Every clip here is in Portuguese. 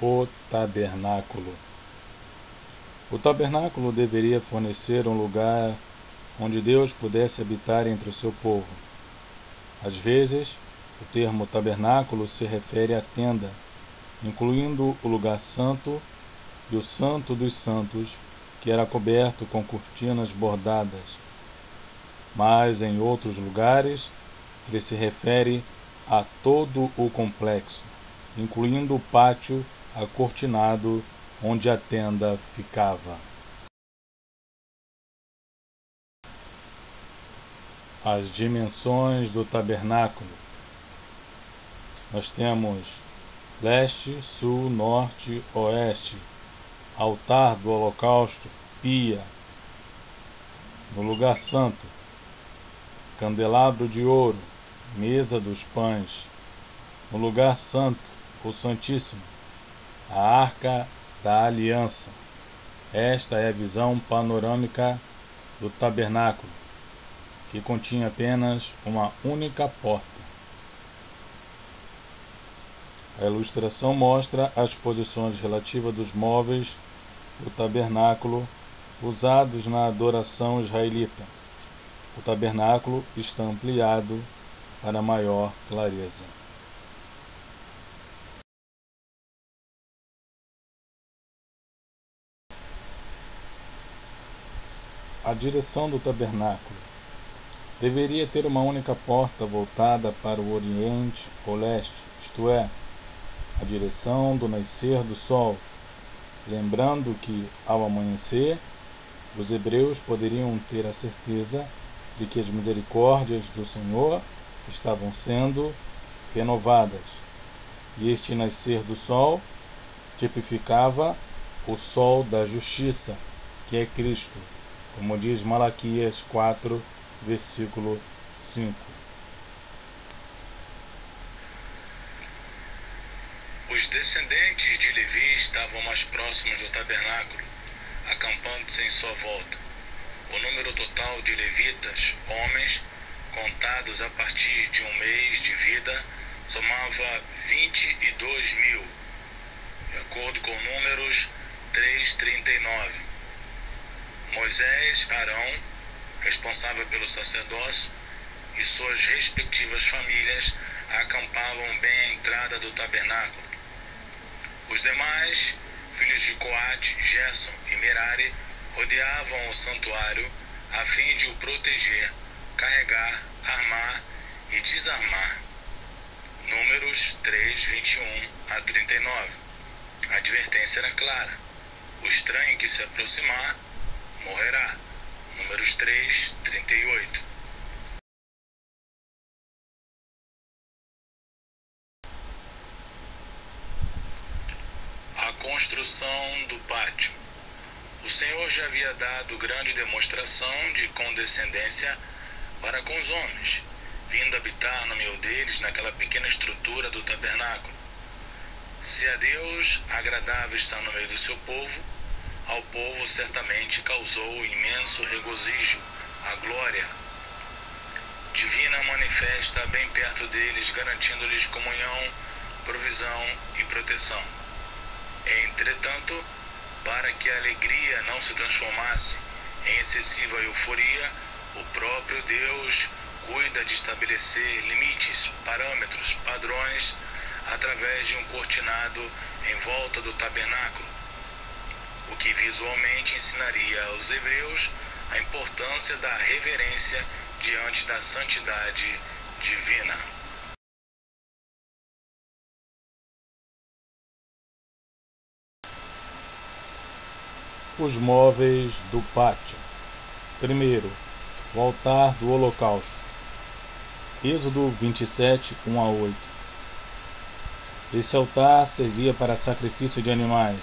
O tabernáculo. O tabernáculo deveria fornecer um lugar onde Deus pudesse habitar entre o seu povo. Às vezes, o termo tabernáculo se refere à tenda, incluindo o lugar santo e o santo dos santos, que era coberto com cortinas bordadas. Mas, em outros lugares, ele se refere a todo o complexo, incluindo o pátio acortinado onde a tenda ficava. As dimensões do tabernáculo. Nós temos leste, sul, norte, oeste, altar do holocausto, pia, no lugar santo, candelabro de ouro, mesa dos pães, no lugar santo, o Santíssimo, a arca da aliança. Esta é a visão panorâmica do tabernáculo, que continha apenas uma única porta. A ilustração mostra as posições relativas dos móveis do tabernáculo usados na adoração israelita. O tabernáculo está ampliado para maior clareza. A direção do tabernáculo deveria ter uma única porta voltada para o oriente ou leste, isto é, a direção do nascer do sol, lembrando que, ao amanhecer, os hebreus poderiam ter a certeza de que as misericórdias do Senhor estavam sendo renovadas, e este nascer do sol tipificava o sol da justiça, que é Cristo, como diz Malaquias 4, versículo 5. Os descendentes de Levi estavam mais próximos do tabernáculo, acampando-se em sua volta. O número total de levitas, homens, contados a partir de um mês de vida, somava 22.000, de acordo com Números 3:39. Moisés, Arão, responsável pelo sacerdócio, e suas respectivas famílias acampavam bem à entrada do tabernáculo. Os demais, filhos de Coate, Gerson e Merari, rodeavam o santuário a fim de o proteger, carregar, armar e desarmar. Números 3:21-39. A advertência era clara: o estranho que se aproximar morrerá. Números 3:38. A construção do pátio. O Senhor já havia dado grande demonstração de condescendência para com os homens, vindo habitar no meio deles naquela pequena estrutura do tabernáculo. Se a Deus agradava estar no meio do seu povo, ao povo certamente causou imenso regozijo, a glória divina manifesta bem perto deles, garantindo-lhes comunhão, provisão e proteção. Entretanto, para que a alegria não se transformasse em excessiva euforia, o próprio Deus cuida de estabelecer limites, parâmetros, padrões, através de um cortinado em volta do tabernáculo, o que visualmente ensinaria aos hebreus a importância da reverência diante da santidade divina. Os móveis do pátio. Primeiro, o altar do holocausto. Êxodo 27, 1-8. Esse altar servia para sacrifício de animais.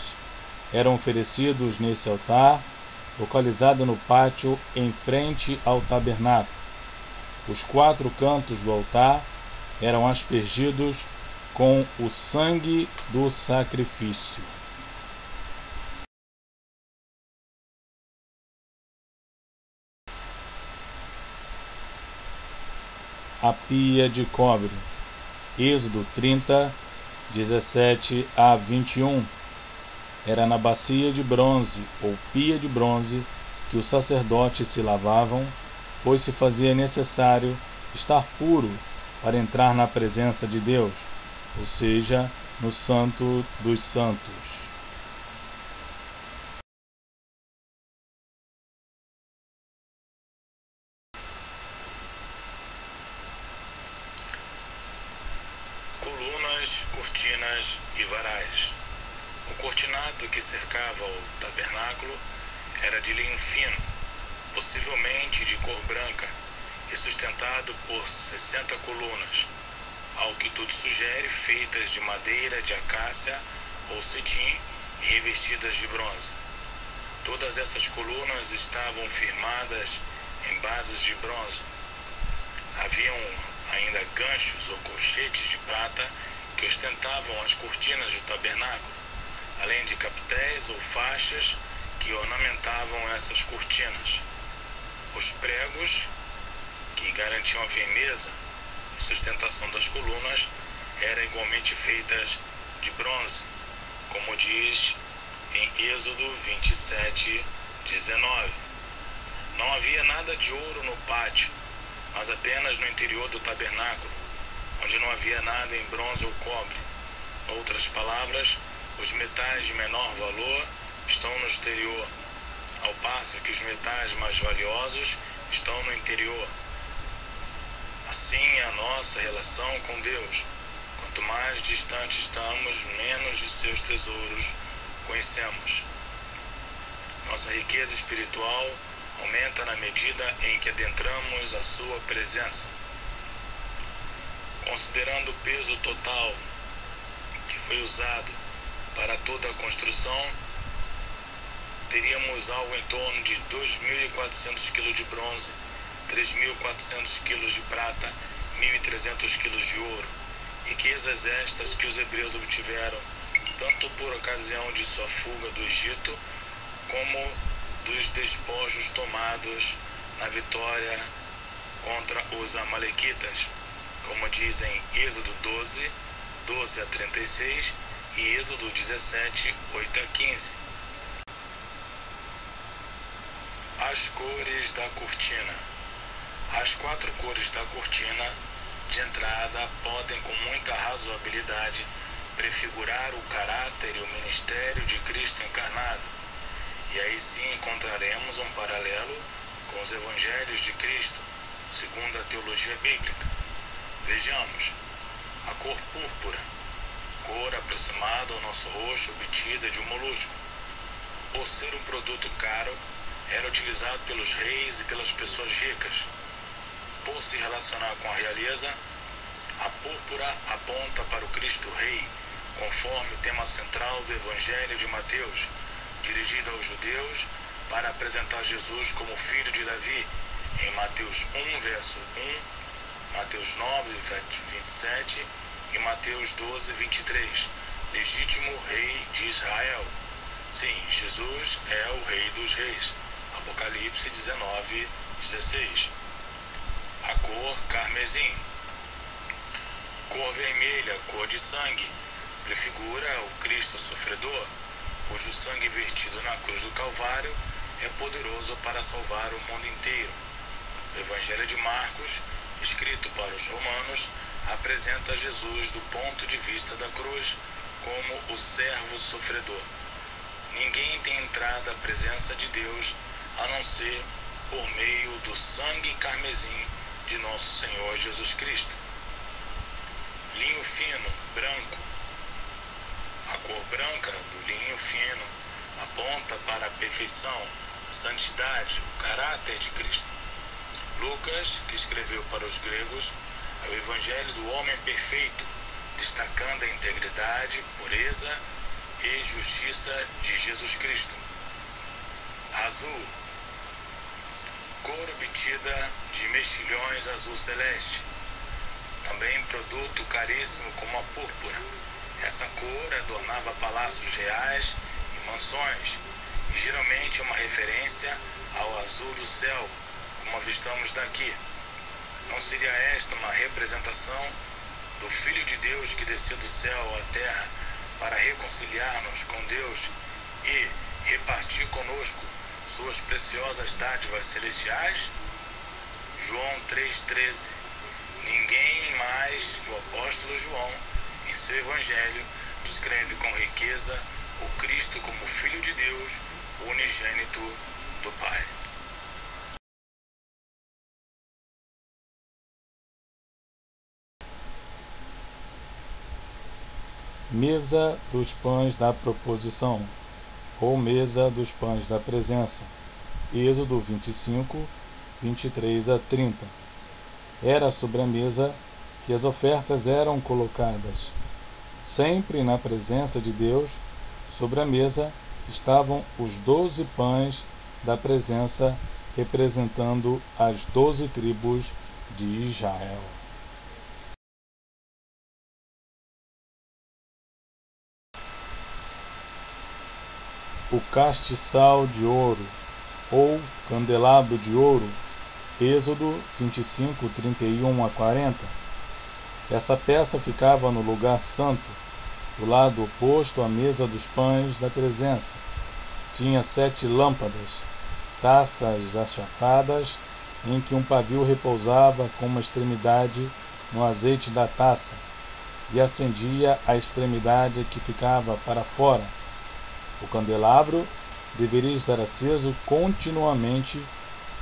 Eram oferecidos nesse altar, localizado no pátio em frente ao tabernáculo. Os 4 cantos do altar eram aspergidos com o sangue do sacrifício. A pia de cobre. Êxodo 30, 17 a 21. Era na bacia de bronze, ou pia de bronze, que os sacerdotes se lavavam, pois se fazia necessário estar puro para entrar na presença de Deus, ou seja, no Santo dos Santos. Colunas, cortinas e varais. O cortinado que cercava o tabernáculo era de linho fino, possivelmente de cor branca, e sustentado por 60 colunas, ao que tudo sugere feitas de madeira de acácia ou cetim e revestidas de bronze. Todas essas colunas estavam firmadas em bases de bronze. Haviam ainda ganchos ou colchetes de prata que ostentavam as cortinas do tabernáculo, além de capitéis ou faixas que ornamentavam essas cortinas. Os pregos, que garantiam a firmeza e sustentação das colunas, eram igualmente feitas de bronze, como diz em Êxodo 27, 19. Não havia nada de ouro no pátio, mas apenas no interior do tabernáculo, onde não havia nada em bronze ou cobre. Em outras palavras, os metais de menor valor estão no exterior, ao passo que os metais mais valiosos estão no interior. Assim é a nossa relação com Deus. Quanto mais distante estamos, menos de seus tesouros conhecemos. Nossa riqueza espiritual aumenta na medida em que adentramos a sua presença. Considerando o peso total que foi usado para toda a construção, teríamos algo em torno de 2.400 kg de bronze, 3.400 kg de prata, 1.300 kg de ouro, riquezas estas que os hebreus obtiveram, tanto por ocasião de sua fuga do Egito, como dos despojos tomados na vitória contra os amalequitas, como dizem Êxodo 12, 12 a 36 e Êxodo 17, 8 a 15. As cores da cortina. As 4 cores da cortina de entrada podem com muita razoabilidade prefigurar o caráter e o ministério de Cristo encarnado, e aí sim encontraremos um paralelo com os evangelhos de Cristo, segundo a teologia bíblica. Vejamos, a cor púrpura, cor aproximada ao nosso rosto obtida de um molusco. Por ser um produto caro, era utilizado pelos reis e pelas pessoas ricas. Por se relacionar com a realeza, a púrpura aponta para o Cristo Rei, conforme o tema central do Evangelho de Mateus, dirigido aos judeus para apresentar Jesus como filho de Davi, em Mateus 1, verso 1, Mateus 9, verso 27 e Mateus 12, 23, legítimo rei de Israel. Sim, Jesus é o Rei dos Reis. Apocalipse 19, 16. A cor carmesim. Cor vermelha, cor de sangue, prefigura o Cristo sofredor, cujo sangue vertido na cruz do Calvário é poderoso para salvar o mundo inteiro. O Evangelho de Marcos, escrito para os romanos, apresenta Jesus do ponto de vista da cruz como o servo sofredor. Ninguém tem entrada à presença de Deus a não ser por meio do sangue carmesim de nosso Senhor Jesus Cristo. Linho fino, branco. A cor branca do linho fino aponta para a perfeição, a santidade, o caráter de Cristo. Lucas, que escreveu para os gregos, é o Evangelho do homem perfeito, destacando a integridade, pureza e justiça de Jesus Cristo. Azul. Cor obtida de mexilhões azul celeste. Também produto caríssimo como a púrpura. Essa cor adornava palácios reais e mansões, e geralmente é uma referência ao azul do céu, como avistamos daqui. Não seria esta uma representação do Filho de Deus que desceu do céu à terra para reconciliar-nos com Deus e repartir conosco suas preciosas dádivas celestiais? João 3,13. Ninguém mais que o apóstolo João, em seu evangelho, descreve com riqueza o Cristo como Filho de Deus, unigênito do Pai. Mesa dos pães da proposição, ou mesa dos pães da presença. Êxodo 25, 23 a 30. Era sobre a mesa que as ofertas eram colocadas. Sempre na presença de Deus, sobre a mesa estavam os 12 pães da presença, representando as 12 tribos de Israel. O castiçal de ouro, ou candelabro de ouro, Êxodo 25, 31 a 40. Essa peça ficava no lugar santo, do lado oposto à mesa dos pães da presença. Tinha 7 lâmpadas, taças achatadas, em que um pavio repousava com uma extremidade no azeite da taça, e acendia a extremidade que ficava para fora. O candelabro deveria estar aceso continuamente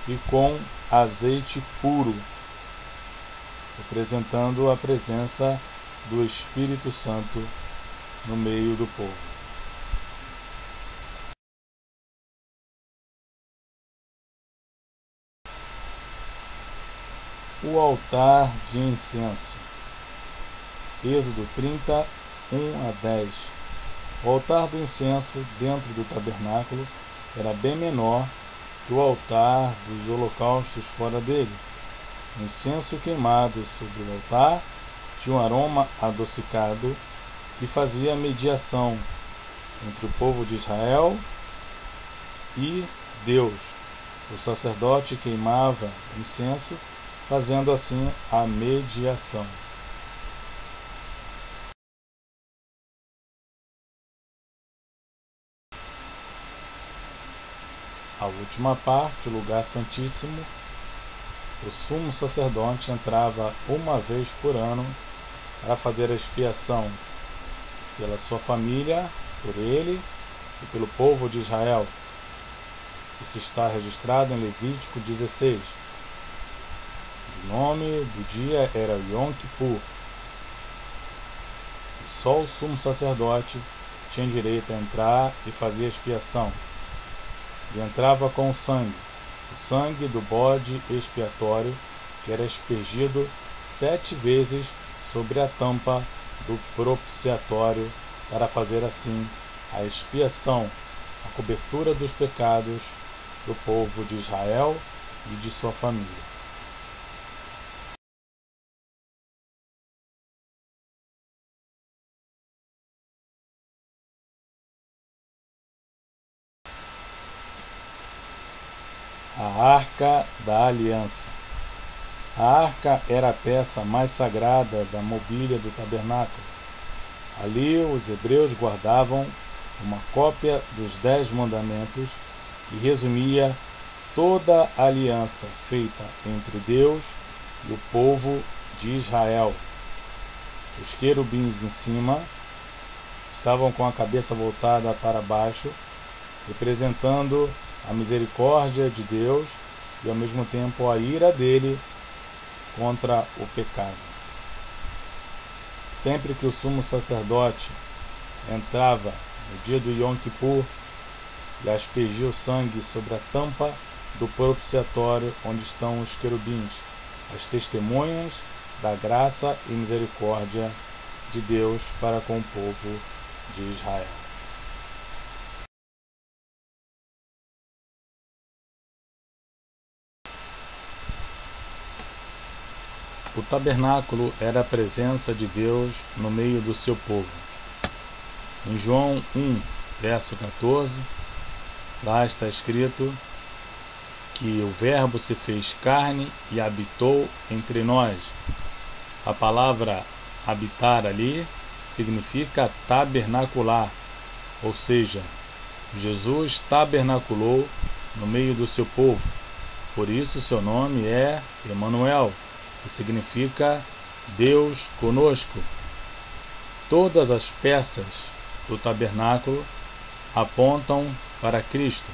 e com azeite puro, representando a presença do Espírito Santo no meio do povo. O altar de incenso. Êxodo 30, 1 a 10. O altar do incenso dentro do tabernáculo era bem menor que o altar dos holocaustos fora dele. O incenso queimado sobre o altar tinha um aroma adocicado e fazia mediação entre o povo de Israel e Deus. O sacerdote queimava incenso, fazendo assim a mediação. A última parte, o lugar santíssimo, o sumo sacerdote entrava uma vez por ano para fazer a expiação pela sua família, por ele e pelo povo de Israel. Isso está registrado em Levítico 16. O nome do dia era Yom Kippur. E só o sumo sacerdote tinha direito a entrar e fazer a expiação. E entrava com o sangue do bode expiatório, que era aspergido 7 vezes sobre a tampa do propiciatório, para fazer assim a expiação, a cobertura dos pecados do povo de Israel e de sua família. A Arca da Aliança. A arca era a peça mais sagrada da mobília do tabernáculo. Ali os hebreus guardavam uma cópia dos 10 mandamentos que resumia toda a aliança feita entre Deus e o povo de Israel. Os querubins em cima estavam com a cabeça voltada para baixo, representando a misericórdia de Deus e ao mesmo tempo a ira dele contra o pecado. Sempre que o sumo sacerdote entrava no dia do Yom Kippur e aspergia o sangue sobre a tampa do propiciatório onde estão os querubins, as testemunhas da graça e misericórdia de Deus para com o povo de Israel. O tabernáculo era a presença de Deus no meio do seu povo. Em João 1, verso 14, lá está escrito que o Verbo se fez carne e habitou entre nós. A palavra habitar ali significa tabernacular, ou seja, Jesus tabernaculou no meio do seu povo. Por isso seu nome é Emanuel, que significa Deus conosco. Todas as peças do tabernáculo apontam para Cristo.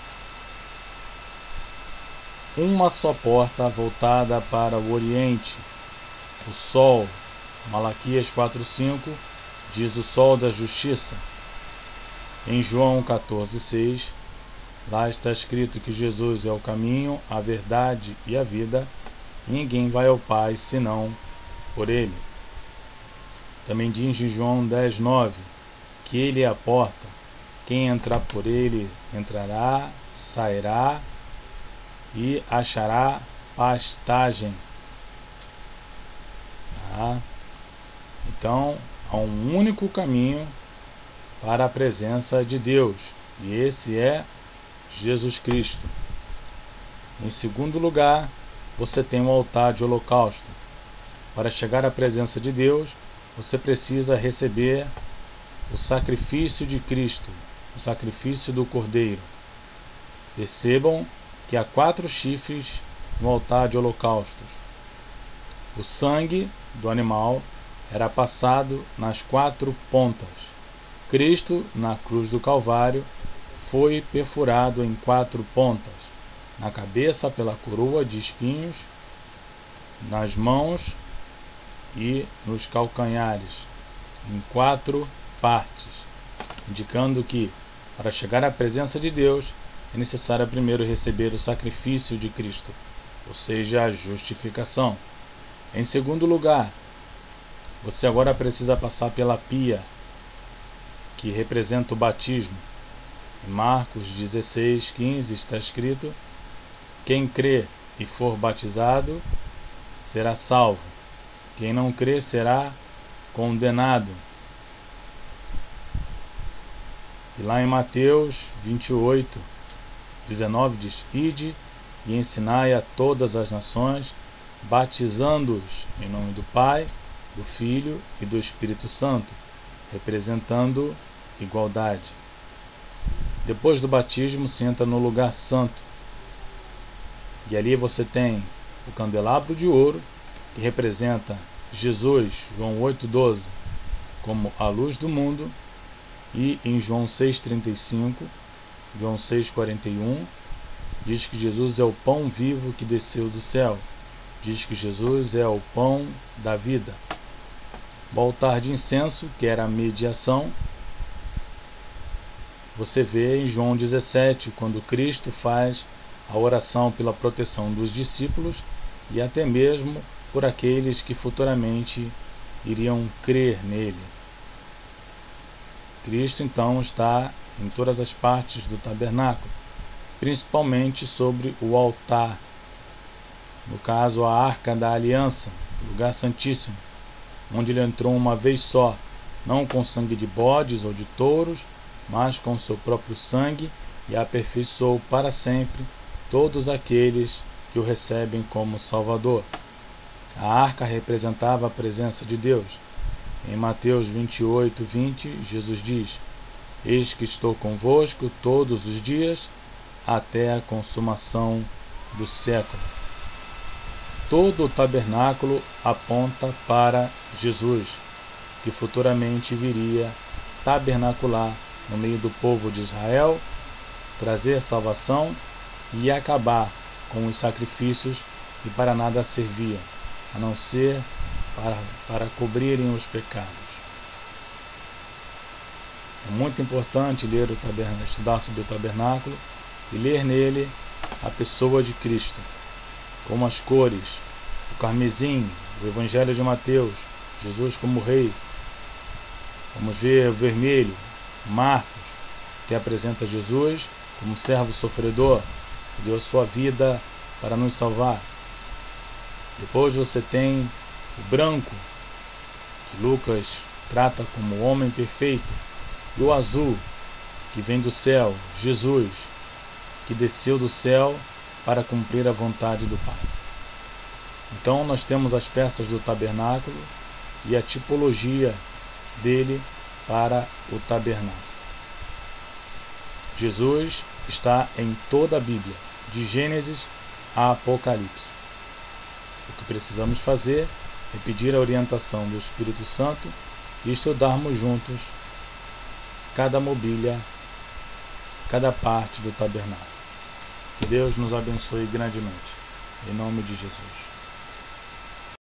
Uma só porta voltada para o Oriente. O sol, Malaquias 4:5, diz o sol da justiça. Em João 14:6, lá está escrito que Jesus é o caminho, a verdade e a vida. Ninguém vai ao Pai senão por Ele. Também diz em João 10:9, que Ele é a porta. Quem entrar por Ele entrará, sairá e achará pastagem. Então, há um único caminho para a presença de Deus, e esse é Jesus Cristo. Em segundo lugar, você tem o altar de holocausto. Para chegar à presença de Deus, você precisa receber o sacrifício de Cristo, o sacrifício do Cordeiro. Percebam que há 4 chifres no altar de holocaustos. O sangue do animal era passado nas 4 pontas. Cristo, na cruz do Calvário, foi perfurado em 4 pontas. Na cabeça pela coroa de espinhos, nas mãos e nos calcanhares, em 4 partes, indicando que, para chegar à presença de Deus, é necessário primeiro receber o sacrifício de Cristo, ou seja, a justificação. Em segundo lugar, você agora precisa passar pela pia, que representa o batismo. Em Marcos 16:15 está escrito: quem crê e for batizado será salvo, quem não crê será condenado. E lá em Mateus 28:19 diz: ide e ensinai a todas as nações, batizando-os em nome do Pai, do Filho e do Espírito Santo, representando igualdade. Depois do batismo, se entra no lugar santo. E ali você tem o candelabro de ouro, que representa Jesus, João 8:12, como a luz do mundo. E em João 6:35, João 6:41, diz que Jesus é o pão vivo que desceu do céu. Diz que Jesus é o pão da vida. O altar de incenso, que era a mediação, você vê em João 17, quando Cristo faz a oração pela proteção dos discípulos e até mesmo por aqueles que futuramente iriam crer nele. Cristo então está em todas as partes do tabernáculo, principalmente sobre o altar, no caso a Arca da Aliança, o lugar santíssimo, onde ele entrou uma vez só, não com sangue de bodes ou de touros, mas com seu próprio sangue, e aperfeiçoou para sempre todos aqueles que o recebem como Salvador. A arca representava a presença de Deus. Em Mateus 28:20, Jesus diz: eis que estou convosco todos os dias, até a consumação do século. Todo o tabernáculo aponta para Jesus, que futuramente viria tabernacular no meio do povo de Israel, trazer salvação e acabar com os sacrifícios que para nada serviam, a não ser para cobrirem os pecados. É muito importante ler o tabernáculo, estudar sobre o tabernáculo e ler nele a pessoa de Cristo, como as cores, o carmesim, o Evangelho de Mateus, Jesus como rei. Vamos ver o vermelho, Marcos, que apresenta Jesus como servo sofredor, que deu sua vida para nos salvar. Depois você tem o branco, que Lucas trata como o homem perfeito, e o azul, que vem do céu, Jesus, que desceu do céu para cumprir a vontade do Pai. Então nós temos as peças do tabernáculo, e a tipologia dele para o tabernáculo. Jesus está em toda a Bíblia, de Gênesis a Apocalipse. O que precisamos fazer é pedir a orientação do Espírito Santo e estudarmos juntos cada mobília, cada parte do tabernáculo. Que Deus nos abençoe grandemente. Em nome de Jesus.